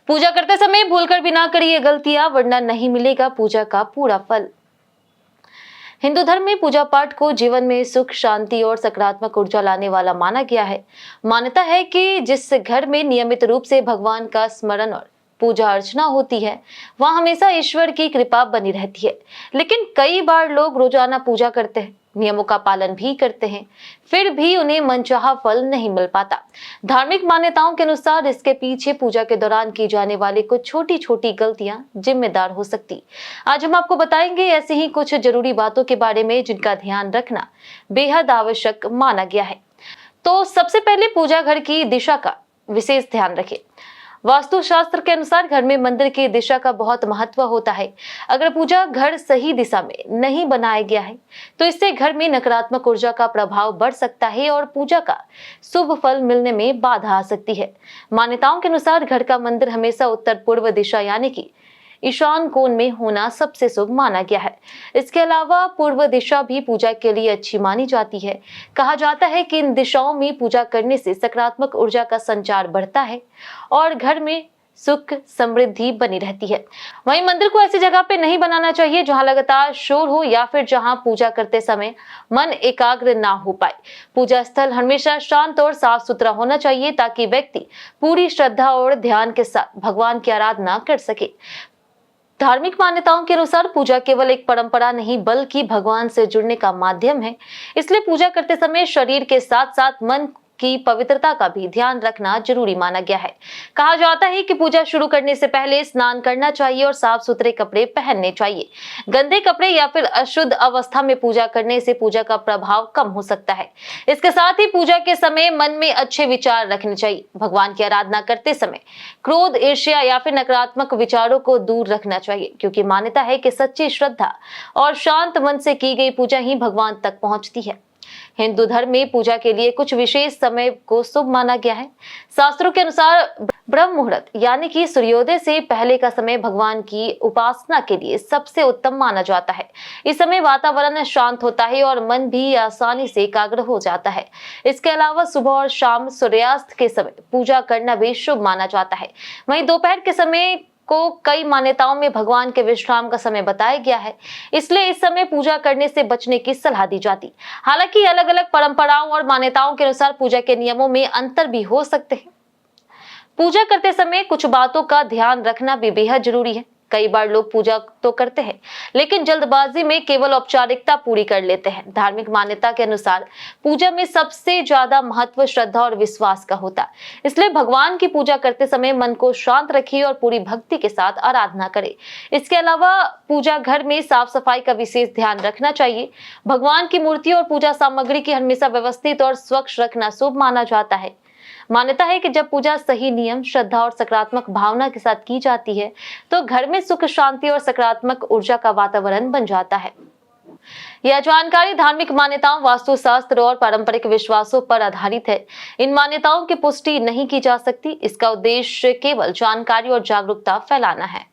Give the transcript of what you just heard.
पूजा करते समय भूलकर भी ना करिए गलतियां, वरना नहीं मिलेगा पूजा का पूरा फल। हिंदू धर्म में पूजा पाठ को जीवन में सुख, शांति और सकारात्मक ऊर्जा लाने वाला माना गया है। मान्यता है कि जिस घर में नियमित रूप से भगवान का स्मरण और पूजा अर्चना होती है, वहां हमेशा ईश्वर की कृपा बनी रहती है। लेकिन कई बार लोग रोजाना पूजा करते हैं, नियमों का पालन भी करते हैं, फिर भी उन्हें मनचाहा फल नहीं मिल पाता। धार्मिक मान्यताओं के अनुसार इसके पीछे पूजा के दौरान की जाने वाली कुछ छोटी छोटी गलतियां जिम्मेदार हो सकती। आज हम आपको बताएंगे ऐसी ही कुछ जरूरी बातों के बारे में जिनका ध्यान रखना बेहद आवश्यक माना गया है। तो सबसे पहले पूजा घर की दिशा का विशेष ध्यान रखें। वास्तु शास्त्र के अनुसार घर में मंदिर की दिशा का बहुत महत्व होता है। अगर पूजा घर सही दिशा में नहीं बनाया गया है, तो इससे घर में नकारात्मक ऊर्जा का प्रभाव बढ़ सकता है और पूजा का शुभ फल मिलने में बाधा आ सकती है। मान्यताओं के अनुसार घर का मंदिर हमेशा उत्तर पूर्व दिशा यानी कि ईशान कोण में होना सबसे शुभ माना गया है। इसके अलावा पूर्व दिशा भी पूजा के लिए अच्छी मानी जाती है। कहा जाता है कि इन दिशाओं में पूजा करने से सकारात्मक ऊर्जा का संचार बढ़ता है और घर में सुख समृद्धि बनी रहती है। वहीं मंदिर को ऐसी जगह पे नहीं बनाना चाहिए जहां लगातार शोर हो या फिर जहां पूजा करते समय मन एकाग्र ना हो पाए। पूजा स्थल हमेशा शांत और साफ सुथरा होना चाहिए ताकि व्यक्ति पूरी श्रद्धा और ध्यान के साथ भगवान की आराधना कर सके। धार्मिक मान्यताओं के अनुसार पूजा केवल एक परंपरा नहीं बल्कि भगवान से जुड़ने का माध्यम है। इसलिए पूजा करते समय शरीर के साथ साथ मन की पवित्रता का भी ध्यान रखना जरूरी माना गया है। कहा जाता है कि पूजा शुरू करने से पहले स्नान करना चाहिए और साफ सुथरे कपड़े पहनने चाहिए। गंदे कपड़े या फिर अशुद्ध अवस्था में पूजा करने से पूजा का प्रभाव कम हो सकता है। इसके साथ ही पूजा के समय मन में अच्छे विचार रखने चाहिए। भगवान की आराधना करते समय क्रोध, ईर्ष्या या फिर नकारात्मक विचारों को दूर रखना चाहिए, क्योंकि मान्यता है कि सच्ची श्रद्धा और शांत मन से की गई पूजा ही भगवान तक पहुंचती है। हिंदू धर्म में पूजा के लिए कुछ विशेष समय को शुभ माना गया है। शास्त्रों के अनुसार ब्रह्म मुहूर्त यानी कि सूर्योदय से पहले का समय भगवान की उपासना के लिए सबसे उत्तम माना जाता है। इस समय वातावरण शांत होता है और मन भी आसानी से एकाग्र हो जाता है। इसके अलावा सुबह और शाम सूर्यास्त के समय पूजा करना भी शुभ माना जाता है। वहीं दोपहर के समय को कई मान्यताओं में भगवान के विश्राम का समय बताया गया है, इसलिए इस समय पूजा करने से बचने की सलाह दी जाती। हालांकि अलग अलग परंपराओं और मान्यताओं के अनुसार पूजा के नियमों में अंतर भी हो सकते हैं। पूजा करते समय कुछ बातों का ध्यान रखना भी बेहद जरूरी है। कई बार लोग पूजा तो करते हैं, लेकिन जल्दबाजी में केवल औपचारिकता पूरी कर लेते हैं। धार्मिक मान्यता के अनुसार पूजा में सबसे ज्यादा महत्व श्रद्धा और विश्वास का होता है। इसलिए भगवान की पूजा करते समय मन को शांत रखिए और पूरी भक्ति के साथ आराधना करें। इसके अलावा पूजा घर में साफ सफाई का विशेष ध्यान रखना चाहिए। भगवान की मूर्ति और पूजा सामग्री की हमेशा व्यवस्थित और स्वच्छ रखना शुभ माना जाता है। मान्यता है कि जब पूजा सही नियम, श्रद्धा और सकारात्मक भावना के साथ की जाती है, तो घर में सुख, शांति और सकारात्मक ऊर्जा का वातावरण बन जाता है। यह जानकारी धार्मिक मान्यताओं, वास्तुशास्त्र और पारंपरिक विश्वासों पर आधारित है। इन मान्यताओं की पुष्टि नहीं की जा सकती। इसका उद्देश्य केवल जानकारी और जागरूकता फैलाना है।